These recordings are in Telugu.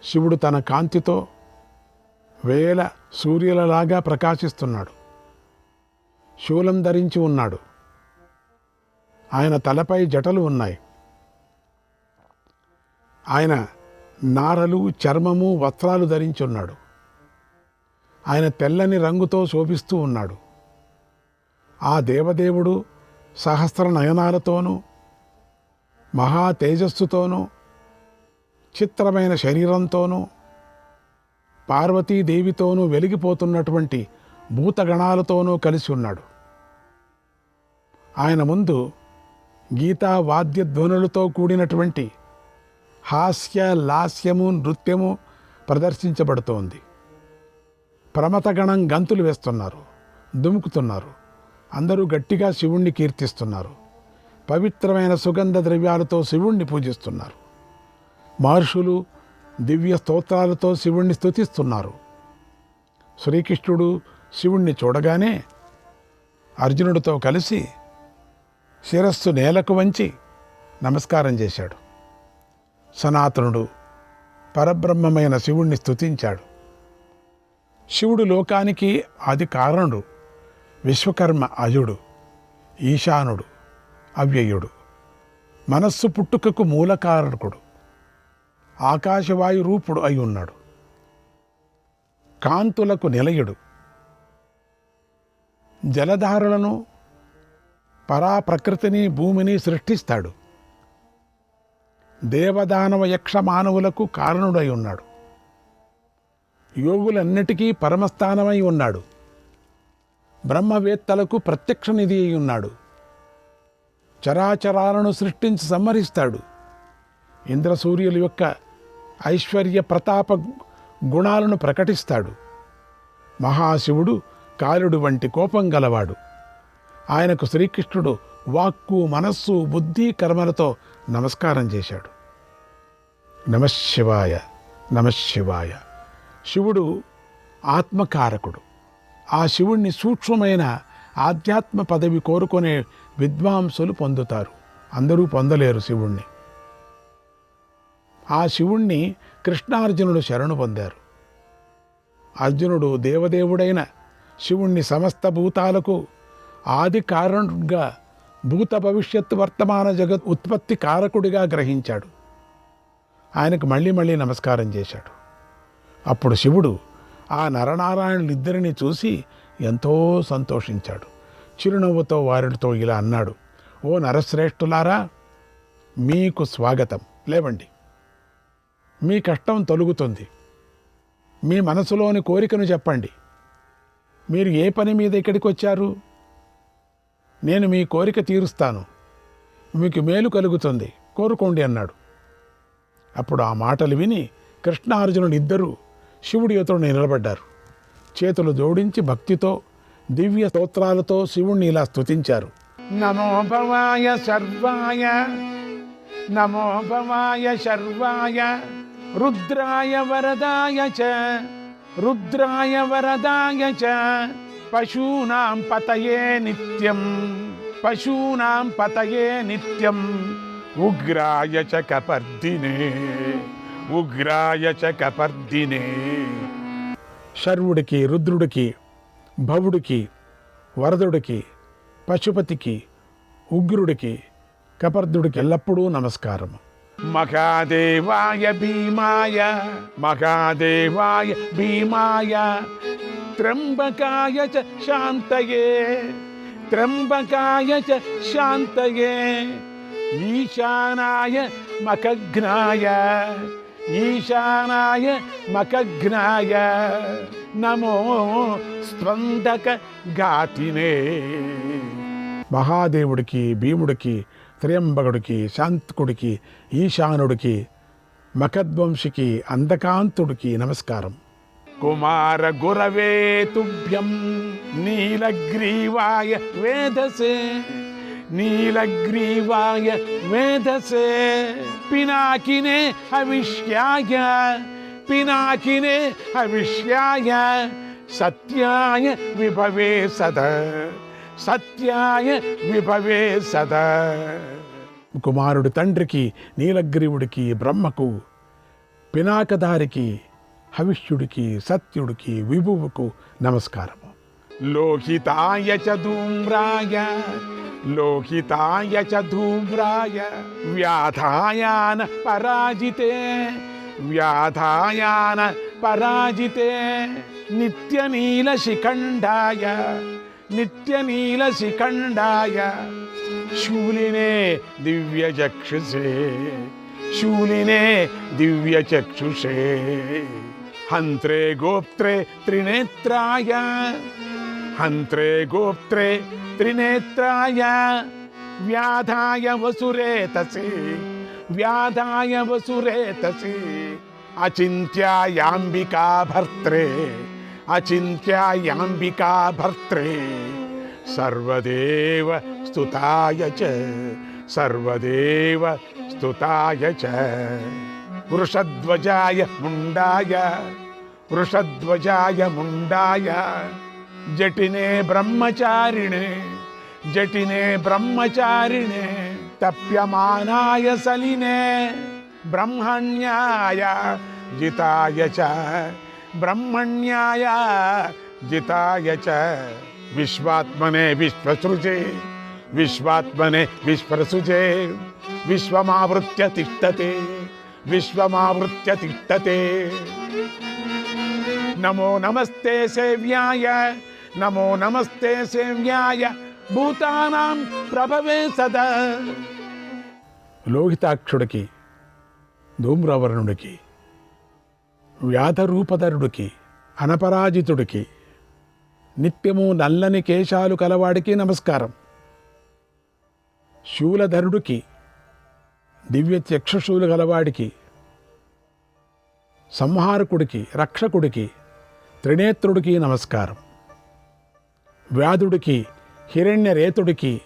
శివుడు తన కాంతితో వేల సూర్యులలాగా ప్రకాశిస్తున్నాడు. శూలం ధరించి ఉన్నాడు. ఆయన తలపై జటలు ఉన్నాయి. ఆయన నారలు, చర్మము, వస్త్రాలు ధరించి ఉన్నాడు. ఆయన తెల్లని రంగుతో శోభిస్తూ ఉన్నాడు. ఆ దేవదేవుడు సహస్ర నయనాలతోనూ మహా తేజస్సుతోనూ చిత్రమైన శరీరంతోనూ పార్వతీదేవితోనూ వెలిగిపోతున్నటువంటి భూతగణాలతోనూ కలిసి ఉన్నాడు. ఆయన ముందు గీతా వాద్యధ్వనులతో కూడినటువంటి హాస్య, లాస్యము, నృత్యము ప్రదర్శించబడుతోంది. ప్రమథగణం గంతులు వేస్తున్నారు, దుముకుతున్నారు. అందరూ గట్టిగా శివుణ్ణి కీర్తిస్తున్నారు. పవిత్రమైన సుగంధ ద్రవ్యాలతో శివుణ్ణి పూజిస్తున్నారు. మహర్షులు దివ్య స్తోత్రాలతో శివుణ్ణి స్తుతిస్తున్నారు. శ్రీకృష్ణుడు శివుణ్ణి చూడగానే అర్జునుడితో కలిసి శిరస్సు నేలకు వంచి నమస్కారం చేశాడు. సనాతనుడు పరబ్రహ్మమైన శివుణ్ణి స్తుతించాడు. శివుడు లోకానికి ఆది కారణుడు, విశ్వకర్మ అజుడు, ఈశానుడు, అవ్యయుడు, మనస్సు పుట్టుకకు మూలకారకుడు, ఆకాశవాయు రూపుడు అయి ఉన్నాడు. కాంతులకు నిలయుడు, జలధారలను, పరాప్రకృతిని, భూమిని సృష్టిస్తాడు. దేవదానవ యక్ష మానవులకు కారణుడై ఉన్నాడు. యోగులన్నిటికీ పరమస్థానమై ఉన్నాడు. బ్రహ్మవేత్తలకు ప్రత్యక్ష నిధి అయి ఉన్నాడు. చరాచరాలను సృష్టించి సంహరిస్తాడు. ఇంద్రసూర్యుల యొక్క ఐశ్వర్య ప్రతాప గుణాలను ప్రకటిస్తాడు. మహాశివుడు కాలుడు వంటి కోపం గలవాడు. ఆయనకు శ్రీకృష్ణుడు వాక్కు, మనస్సు, బుద్ధి, కర్మలతో నమస్కారం చేశాడు. నమశివాయ, నమశివాయ. శివుడు ఆత్మకారకుడు. ఆ శివుణ్ణి సూక్ష్మమైన ఆధ్యాత్మ పదవి కోరుకునే విద్వాంసులు పొందుతారు. అందరూ పొందలేరు శివుణ్ణి. ఆ శివుణ్ణి కృష్ణార్జునుడు శరణు పొందారు. అర్జునుడు దేవదేవుడైన శివుణ్ణి సమస్త భూతాలకు ఆది కారణుడిగా, భూత భవిష్యత్తు వర్తమాన జగత్ ఉత్పత్తి కారకుడిగా గ్రహించాడు. ఆయనకు మళ్ళీ మళ్ళీ నమస్కారం చేశాడు. అప్పుడు శివుడు ఆ నరనారాయణులిద్దరినీ చూసి ఎంతో సంతోషించాడు. చిరునవ్వుతో వారితో ఇలా అన్నాడు: ఓ నరశ్రేష్ఠులారా, మీకు స్వాగతం. లేవండి, మీ కష్టం తొలుగుతుంది. మీ మనసులోని కోరికను చెప్పండి. మీరు ఏ పని మీద ఇక్కడికి వచ్చారు? నేను మీ కోరిక తీరుస్తాను, మీకు మేలు కలుగుతుంది, కోరుకోండి అన్నాడు. అప్పుడు ఆ మాటలు విని కృష్ణార్జునుడు ఇద్దరూ శివుడి ఎదుట నిలబడ్డారు. చేతులు జోడించి భక్తితో దివ్య స్తోత్రాలతో శివుణ్ణి ఇలా స్తుతించారు. నమో భవాయ సర్వాయ, నమో భవాయ శర్వాయ, రుద్రాయ వరదాయ చ, రుద్రాయ వరదాయ చ, పశూనాం పతయే నిత్యం, పశూనాం పతయే నిత్యం, ఉగ్రాయ చ కపర్దినే, ఉగ్రాయ చ కపర్దినే. శర్వుడికి, రుద్రుడికి, భవుడికి, వరదుడికి, పశుపతికి, ఉగ్రుడికి, కపర్దుడికి ఎల్లప్పుడూ నమస్కారము. మహాదేవాయ భీమాయ, మహాదేవాయ భీమాయ, త్ర్యంబకాయ చ శాంతయే, త్ర్యంబకాయ చ శాంతయే, ఈశానాయ మఖఘ్నాయ, ఈశానాయ మఖఘ్నాయ, నమో స్పందక ఘాతినే. మహాదేవుడికి, భీముడికి, త్ర్యంబకుడికి, శాంతకుడికి, ఈశానుడికి, మఖధ్వంసికి, అందకాంతుడికి నమస్కారం. కుమార గురవే తుభ్యం, నీలగ్రీవాయ వేదసే, నీలగ్రీవాయ వేదసే, పినాకినే హవిష్యాయ, పినాకినే హవిష్యాయ, సత్యాయ విభవే సదా, సత్యాయ విభవే సదా. కుమారుడి తండ్రికి, నీలగ్రీవుడికి, బ్రహ్మకు, పినాకధారికి, హవిష్యుడికి, సత్యుడికి, విభువుకు నమస్కారము. లోహితాయ చ ధూమ్రాయ, లోహితాయ చ ధూమ్రాయ, వ్యాధాయాన పరాజితే, వ్యాధాయాన పరాజితే, నిత్యనీలశిఖండాయ, నిత్యనీలశిఖండాయ, శూలినే దివ్యచక్షుషే, శూలినే దివ్యచక్షుషే, హంత్రే గోప్త్రే త్రినేత్రాయ, హంత్రే గోప్త్రే త్రినేత్రాయ, వ్యాధాయ వసురేతసే, వ్యాధాయ వసురేతసే, అచింత్యాయాంబికా భర్త్రే, అచింత్యాయాంబికా భర్త్రే, సర్వదేవ స్తుతాయ చ, సర్వదేవ స్తుతాయ చ, వృషధ్వజాయ ముండాయ, వృషధ్వజాయ ముండాయ, జటినే బ్రహ్మచారిణే, జటినే బ్రహ్మచారిణే, తప్యమానాయ సలినే, బ్రహ్మణ్యాయ జితాయ చ, బ్రహ్మణ్యాయ జితాయ చ, విశ్వాత్మనే విశ్వసృజే, విశ్వాత్మనే విశ్వసృజే, విశ్వమావృత్య తిష్టతే, విశ్వమావృత్య తిష్టతే. నమో నమస్తే సేవ్యాయ, నమో నమస్తే సేవ్యాయ, భూతానాం ప్రభవే సదా. లోహితాక్షుడికి, ధూమ్రవర్ణుడికి, వ్యాధరూపధరుడికి, అనపరాజితుడికి, నిత్యము నల్లని కేశాలు కలవాడికి నమస్కారం. శూలధరుడికి, దివ్య చక్షుషులు గలవాడికి, సంహారకుడికి, రక్షకుడికి, త్రినేత్రుడికి నమస్కారం. వ్యాధుడికి, హిరణ్యరేతుడికి,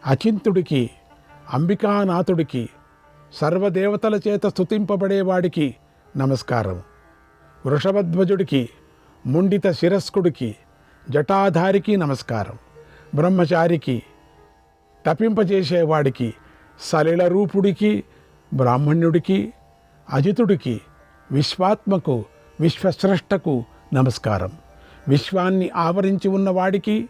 అచింతుడికి, అంబికానాథుడికి, సర్వదేవతల చేత స్తుతింపబడేవాడికి నమస్కారం. వృషభధ్వజుడికి, ముండిత శిరస్కుడికి, జటాధారికి నమస్కారం. బ్రహ్మచారికి, తపింపజేసేవాడికి, సలిల రూపుడికి, బ్రాహ్మణ్యుడికి, అజితుడికి, విశ్వాత్మకు, విశ్వస్రష్టకు నమస్కారం. విశ్వాన్ని ఆవరించి ఉన్నవాడికి,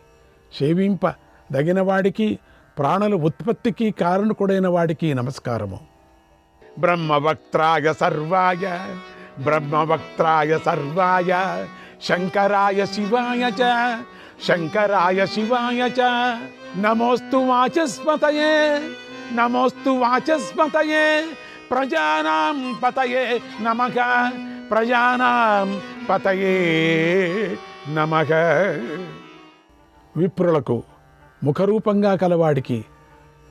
సేవింపదగినవాడికి, ప్రాణుల ఉత్పత్తికి కారణకుడైన వాడికి నమస్కారము. బ్రహ్మవక్త్రాయ సర్వాయ, బ్రహ్మవక్త్రాయ సర్వాయ, శంకరాయ శివాయ చ, శంకరాయ శివాయ చ, నమోస్తు వాచస్పతయే, నమోస్తు వాచస్పతయే, ప్రజానాం పతయే నమః, ప్రజానాం పతయే నమః. విప్రులకు, ముఖరూపంగా కలవాడికి,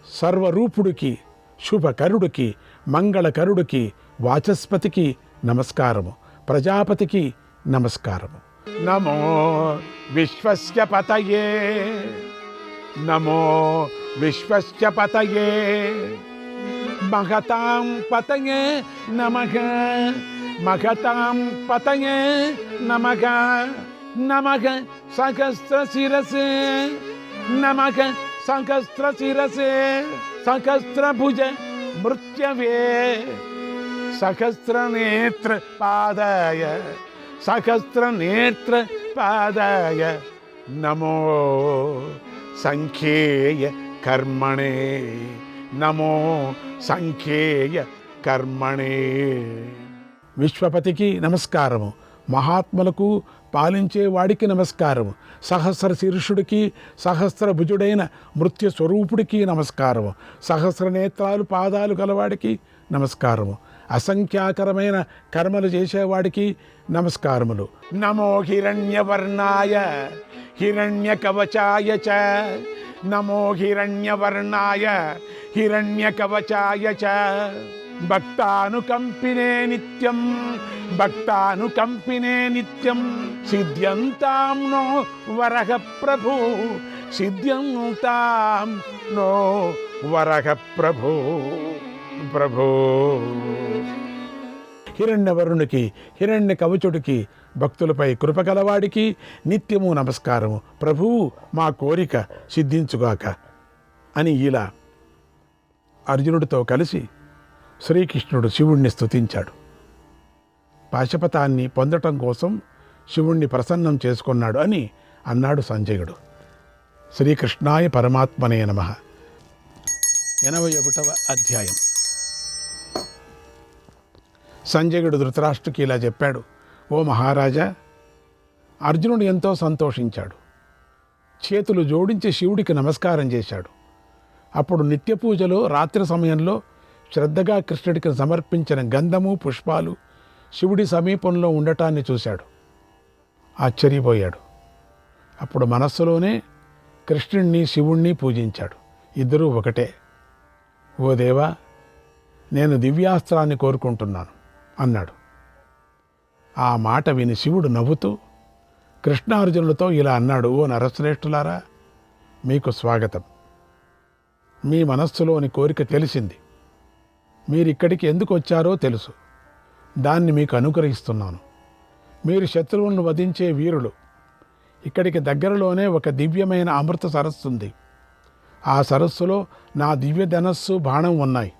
సర్వరూపుడికి, శుభకరుడికి, మంగళకరుడికి, వాచస్పతికి నమస్కారము. ప్రజాపతికి నమస్కారము. నమో విశ్వస్య పతయే, నమో విశ్వస్య పతయే, మహతాం పతయే నమః, మహతాం పతయే నమః, నమః సహస్రశిరసే, నమః సహస్రశిరసే, సహస్రభుజ మృత్యవే, సహస్రనేత్ర పాదాయ, సహస్రనేత్ర పాదాయ, నమో సంఖ్యేయ కర్మణే, నమో సంఖ్యేయ కర్మణే. విశ్వపతికి నమస్కారము. మహాత్ములకు, పాలించేవాడికి నమస్కారము. సహస్ర శీర్షుడికి, సహస్రభుజుడైన మృత్యు స్వరూపుడికి నమస్కారము. సహస్ర నేత్రాలు, పాదాలు గలవాడికి నమస్కారము. అసంఖ్యాకరమైన కర్మలు చేసేవాడికి నమస్కారములు. నమో హిరణ్యవర్ణాయ, హిరణ్యకవచాయ చ, నమో హిరణ్యవర్ణాయ, హిరణ్యకవచాయ చ, భక్తానుకంపినే నిత్యం, భక్తానుకంపినే నిత్యం, సిద్ధ్యంతాం నో వరహ ప్రభు, సిద్ధ్యంతాం నో వరహ ప్రభు. ప్రభు హిరణ్యవరునికి, హిరణ్య కవచుడికి, భక్తులపై కృపగలవాడికి నిత్యము నమస్కారము. ప్రభువు మా కోరిక సిద్ధించుగాక అని ఇలా అర్జునుడితో కలిసి శ్రీకృష్ణుడు శివుణ్ణి స్తుతించాడు. పాశుపతాన్ని పొందటం కోసం శివుణ్ణి ప్రసన్నం చేసుకున్నాడు అని అన్నాడు సంజయుడు. శ్రీకృష్ణాయ పరమాత్మనే నమః. 81వ అధ్యాయం. సంజయుడు ధృతరాష్ట్రుకి ఇలా చెప్పాడు: ఓ మహారాజా, అర్జునుడు ఎంతో సంతోషించాడు. చేతులు జోడించి శివుడికి నమస్కారం చేశాడు. అప్పుడు నిత్య పూజలో రాత్రి సమయంలో శ్రద్ధగా కృష్ణుడికి సమర్పించిన గంధము పుష్పాలు శివుడి సమీపంలో ఉండటాన్ని చూశాడు. ఆశ్చర్యపోయాడు. అప్పుడు మనస్సులోనే కృష్ణుణ్ణి శివుణ్ణి పూజించాడు. ఇద్దరూ ఒకటే. ఓ దేవా, నేను దివ్యాస్త్రాన్ని కోరుకుంటున్నాను అన్నాడు. ఆ మాట విని శివుడు నవ్వుతూ కృష్ణార్జునులతో ఇలా అన్నాడు: ఓ నరశ్రేష్ఠులారా, మీకు స్వాగతం. మీ మనస్సులోని కోరిక తెలిసింది. మీరిక్కడికి ఎందుకు వచ్చారో తెలుసు. దాన్ని మీకు అనుగ్రహిస్తున్నాను. మీరు శత్రువులను వధించే వీరులు. ఇక్కడికి దగ్గరలోనే ఒక దివ్యమైన అమృత సరస్సు ఉంది. ఆ సరస్సులో నా దివ్య ధనస్సు బాణం ఉన్నాయి.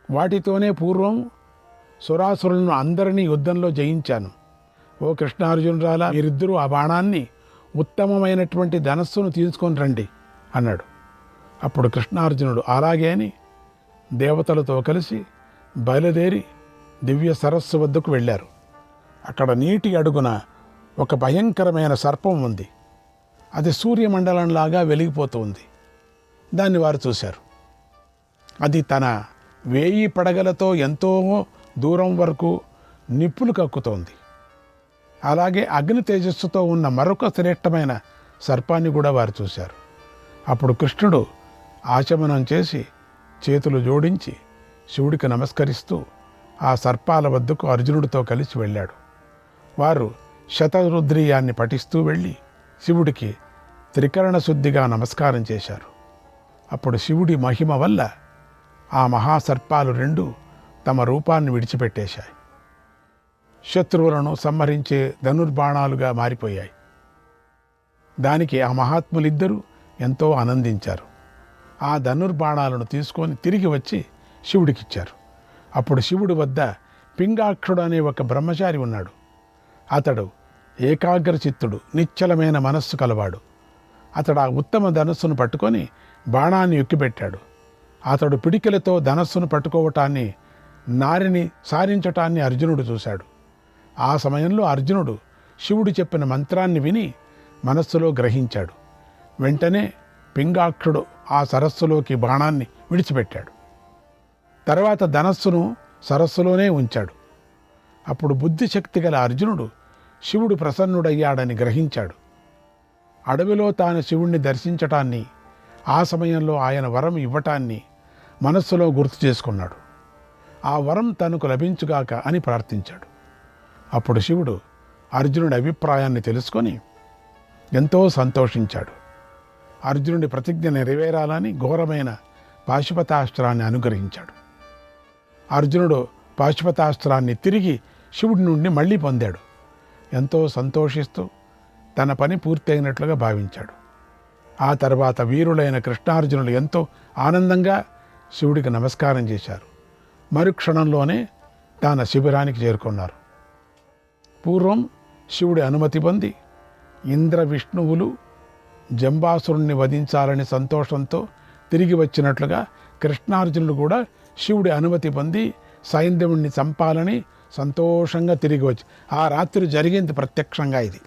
వాటితోనే పూర్వం సురాసురులను అందరినీ యుద్ధంలో జయించాను. ఓ కృష్ణార్జునురాలా, మీరిద్దరూ ఆ బాణాన్ని, ఉత్తమమైనటువంటి ధనస్సును తీసుకొని రండి అన్నాడు. అప్పుడు కృష్ణార్జునుడు అలాగే అని దేవతలతో కలిసి బయలుదేరి దివ్య సరస్సు వద్దకు వెళ్ళారు. అక్కడ నీటి అడుగున ఒక భయంకరమైన సర్పం ఉంది. అది సూర్యమండలంలాగా వెలిగిపోతుంది. దాన్ని వారు చూశారు. అది తన 1000 పడగలతో ఎంతో దూరం వరకు నిప్పులు కక్కుతోంది. అలాగే అగ్ని తేజస్సుతో ఉన్న మరొక శ్రేష్టమైన సర్పాన్ని కూడా వారు చూశారు. అప్పుడు కృష్ణుడు ఆచమనం చేసి చేతులు జోడించి శివుడికి నమస్కరిస్తూ ఆ సర్పాల వద్దకు అర్జునుడితో కలిసి వెళ్ళాడు. వారు శతరుద్రీయాన్ని పఠిస్తూ వెళ్ళి శివుడికి త్రికరణ శుద్ధిగా నమస్కారం చేశారు. అప్పుడు శివుడి మహిమ వల్ల ఆ మహాసర్పాలు 2 తమ రూపాన్ని విడిచిపెట్టేశాయి. శత్రువులను సంహరించే ధనుర్బాణాలుగా మారిపోయాయి. దానికి ఆ మహాత్ములిద్దరూ ఎంతో ఆనందించారు. ఆ ధనుర్బాణాలను తీసుకొని తిరిగి వచ్చి శివుడికిచ్చారు. అప్పుడు శివుడి వద్ద పింగాక్షుడు అనే ఒక బ్రహ్మచారి ఉన్నాడు. అతడు ఏకాగ్రచిత్తుడు, నిశ్చలమైన మనస్సు కలవాడు. అతడు ఆ ఉత్తమ ధనస్సును పట్టుకొని బాణాన్ని ఎక్కిపెట్టాడు. అతడు పిడికిలతో ధనస్సును పట్టుకోవటాన్ని, నారిని సారించటాన్ని అర్జునుడు చూశాడు. ఆ సమయంలో అర్జునుడు శివుడు చెప్పిన మంత్రాన్ని విని మనస్సులో గ్రహించాడు. వెంటనే పింగాక్షుడు ఆ సరస్సులోకి బాణాన్ని విడిచిపెట్టాడు. తర్వాత ధనస్సును సరస్సులోనే ఉంచాడు. అప్పుడు బుద్ధిశక్తి గల అర్జునుడు శివుడు ప్రసన్నుడయ్యాడని గ్రహించాడు. అడవిలో తాను శివుణ్ణి దర్శించటాన్ని, ఆ సమయంలో ఆయన వరం ఇవ్వటాన్ని మనస్సులో గుర్తు చేసుకున్నాడు. ఆ వరం తనకు లభించుగాక అని ప్రార్థించాడు. అప్పుడు శివుడు అర్జునుడి అభిప్రాయాన్ని తెలుసుకొని ఎంతో సంతోషించాడు. అర్జునుడి ప్రతిజ్ఞ నెరవేరాలని ఘోరమైన పాశుపతాస్త్రాన్ని అనుగ్రహించాడు. అర్జునుడు పాశుపతాస్త్రాన్ని తిరిగి శివుడి నుండి మళ్ళీ పొందాడు. ఎంతో సంతోషిస్తూ తన పని పూర్తయినట్లుగా భావించాడు. ఆ తర్వాత వీరులైన కృష్ణార్జునులు ఎంతో ఆనందంగా శివుడికి నమస్కారం చేశారు. మరుక్షణంలోనే తన శిబిరానికి చేరుకున్నారు. పూర్వం శివుడి అనుమతి పొంది ఇంద్ర విష్ణువులు జంబాసురుణ్ణి వధించాలని సంతోషంతో తిరిగి వచ్చినట్లుగా కృష్ణార్జునులు కూడా శివుడి అనుమతి పొంది సైంధవుణ్ణి చంపాలని సంతోషంగా తిరిగి వచ్చి, ఆ రాత్రి జరిగింది ప్రత్యక్షంగా, ఇది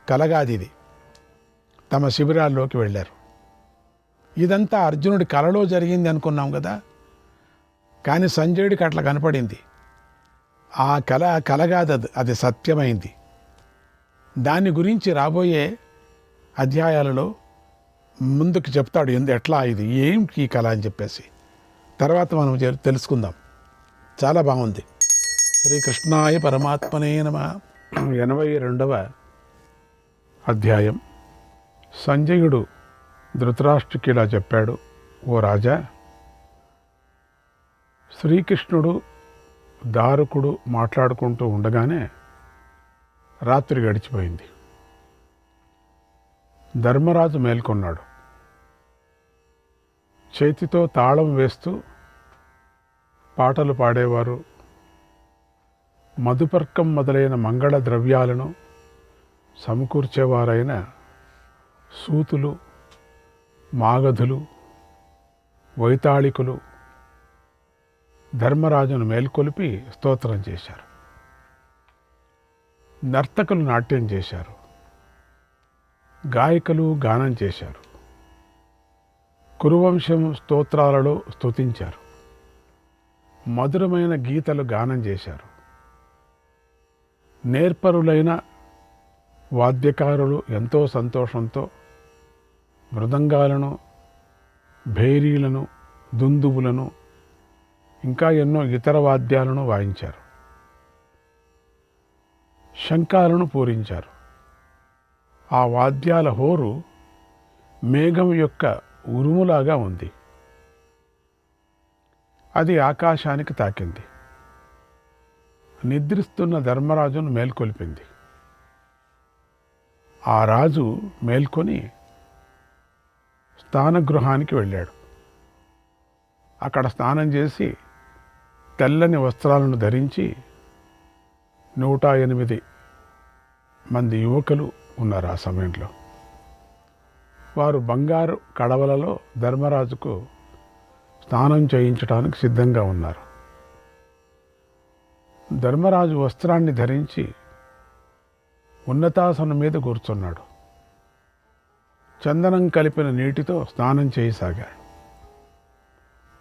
కలగాది, ఇది తమ శిబిరాల్లోకి వెళ్ళారు. ఇదంతా అర్జునుడి కలలో జరిగింది అనుకున్నాం కదా, కానీ సంజయుడికి అట్లా కనపడింది. ఆ కలగాదు, అది సత్యమైంది. దాని గురించి రాబోయే అధ్యాయాలలో ముందుకు చెప్తాడు. ఎట్లా ఇది, ఏం ఈ కళ అని చెప్పేసి తర్వాత మనం తెలుసుకుందాం. చాలా బాగుంది. శ్రీకృష్ణాయ పరమాత్మనే నమః. 82వ అధ్యాయం. సంజయుడు ధృతరాష్ట్రుకి ఇలా చెప్పాడు: ఓ రాజా, శ్రీకృష్ణుడు దారుకుడు మాట్లాడుకుంటూ ఉండగానే రాత్రి గడిచిపోయింది. ధర్మరాజు మేల్కొన్నాడు. చేతితో తాళం వేస్తూ పాటలు పాడేవారు, మధుపర్కం మొదలైన మంగళ ద్రవ్యాలను సమకూర్చేవారైన సూతులు, మాగధులు, వైతాళికులు ధర్మరాజును మేల్కొలిపి స్తోత్రం చేశారు. నర్తకులు నాట్యం చేశారు. గాయకులు గానం చేశారు. కురువంశం స్తోత్రాలలో స్తుతించారు. మధురమైన గీతలు గానం చేశారు. నేర్పరులైన వాద్యకారులు ఎంతో సంతోషంతో మృదంగాలను, భేరీలను, దుందుబులను ఇంకా ఎన్నో ఇతర వాద్యాలను వాయించారు. శంఖాలను పూరించారు. ఆ వాద్యాల హోరు మేఘం యొక్క ఉరుములాగా ఉంది. అది ఆకాశానికి తాకింది. నిద్రిస్తున్న ధర్మరాజును మేల్కొల్పింది. ఆ రాజు మేల్కొని స్నానగృహానికి వెళ్ళాడు. అక్కడ స్నానం చేసి తెల్లని వస్త్రాలను ధరించి 108 మంది యువకులు ఉన్నారు ఆ సమయంలో. వారు బంగారు కడవలలో ధర్మరాజుకు స్నానం చేయించడానికి సిద్ధంగా ఉన్నారు. ధర్మరాజు వస్త్రాన్ని ధరించి ఉన్నతాసనం మీద కూర్చున్నాడు. చందనం కలిపిన నీటితో స్నానం చేయసాగాడు.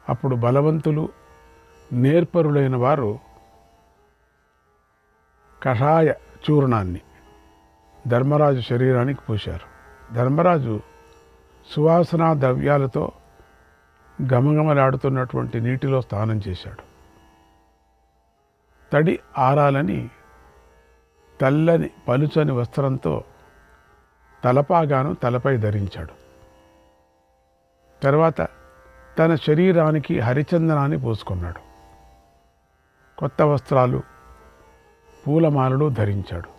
అప్పుడు బలవంతులు, నేర్పరులైన వారు కషాయ చూర్ణాన్ని ధర్మరాజు శరీరానికి పూశారు. ధర్మరాజు సువాసనా ద్రవ్యాలతో గమగమలాడుతున్నటువంటి నీటిలో స్నానం చేశాడు. తడి ఆరాలని తెల్లని పలుచని వస్త్రంతో తలపాగాను తలపై ధరించాడు. తర్వాత తన శరీరానికి హరిచందనాన్ని పూసుకున్నాడు. కొత్త వస్త్రాలు, పూలమాలలు ధరించాడు.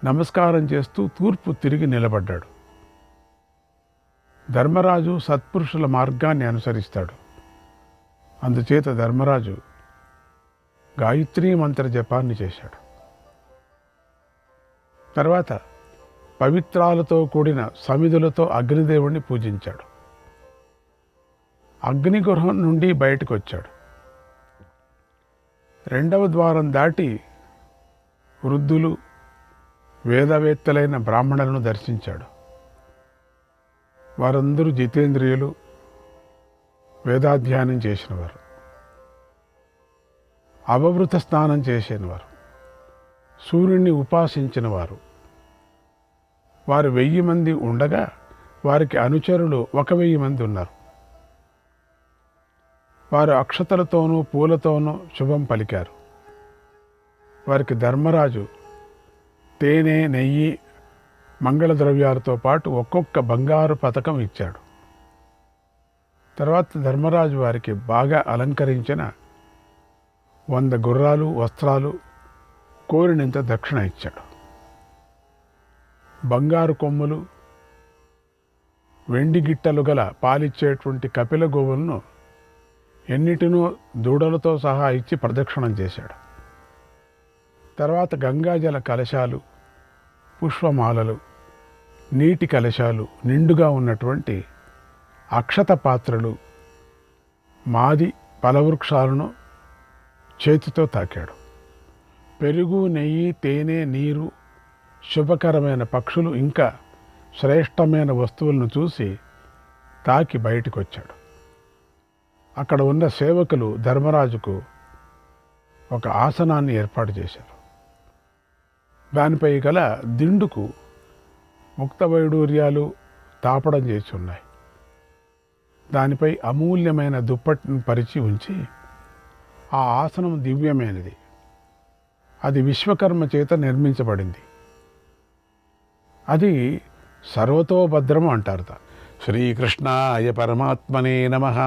నమస్కారం చేస్తూ తూర్పు తిరిగి నిలబడ్డాడు. ధర్మరాజు సత్పురుషుల మార్గాన్ని అనుసరిస్తాడు. అందుచేత ధర్మరాజు గాయత్రీ మంత్ర జపాన్ని చేశాడు. తర్వాత పవిత్రాలతో కూడిన సమిధులతో అగ్నిదేవుణ్ణి పూజించాడు. అగ్నిగృహం నుండి బయటకు వచ్చాడు. 2వ ద్వారం దాటి వృద్ధులు, వేదవేత్తలైన బ్రాహ్మణులను దర్శించాడు. వారందరూ జితేంద్రియులు, వేదాధ్యయనం చేసినవారు, అవభృత స్నానం చేసినవారు, సూర్యుడిని ఉపాసించిన వారు. వారు 1000 మంది ఉండగా వారికి అనుచరులు 1000 మంది ఉన్నారు. వారు అక్షతలతోనూ పూలతోనూ శుభం పలికారు. వారికి ధర్మరాజు తేనె, నెయ్యి, మంగళ ద్రవ్యాలతో పాటు ఒక్కొక్క బంగారు పతకం ఇచ్చాడు. తర్వాత ధర్మరాజు వారికి బాగా అలంకరించిన 100 గుర్రాలు, వస్త్రాలు, కోరినంత దక్షిణ ఇచ్చాడు. బంగారు కొమ్ములు, వెండి గిట్టలు గల పాలిచ్చేటువంటి కపిల గోవులను ఎన్నిటినో దూడలతో సహా ఇచ్చి ప్రదక్షిణం చేశాడు. తర్వాత గంగాజల కలశాలు, పుష్పమాలలు, నీటి కలశాలు, నిండుగా ఉన్నటువంటి అక్షత పాత్రలు, మాది ఫలవృక్షాలను చేతితో తాకాడు. పెరుగు, నెయ్యి, తేనె, నీరు, శుభకరమైన పక్షులు, ఇంకా శ్రేష్టమైన వస్తువులను చూసి తాకి బయటికి వచ్చాడు. అక్కడ ఉన్న సేవకులు ధర్మరాజుకు ఒక ఆసనాన్ని ఏర్పాటు చేశారు. దానిపై గల దిండుకు ముక్త వైడూర్యాలు తాపడం చేసి ఉన్నాయి. దానిపై అమూల్యమైన దుప్పటిని పరిచి ఉంచి, ఆ ఆసనం దివ్యమైనది. అది విశ్వకర్మ చేత నిర్మించబడింది. అది సర్వతోభద్రము అంటారు. శ్రీకృష్ణాయ పరమాత్మనే నమః.